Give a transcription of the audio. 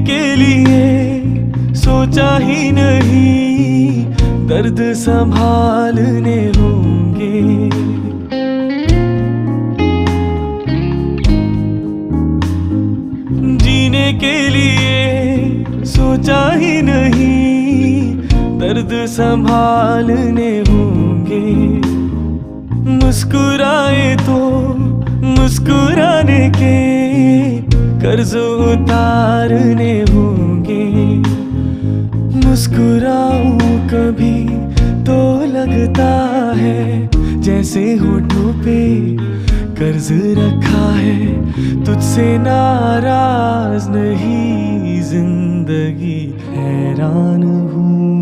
के लिए सोचा ही नहीं, दर्द संभालने होंगे। जीने के लिए सोचा ही नहीं, दर्द संभालने होंगे। मुस्कुराए तो मुस्कुराने के कर्ज उतारने होंगे। मुस्कुराऊं कभी तो लगता है जैसे होठों पे कर्ज रखा है। तुझसे नाराज नहीं, जिंदगी हैरान हूँ।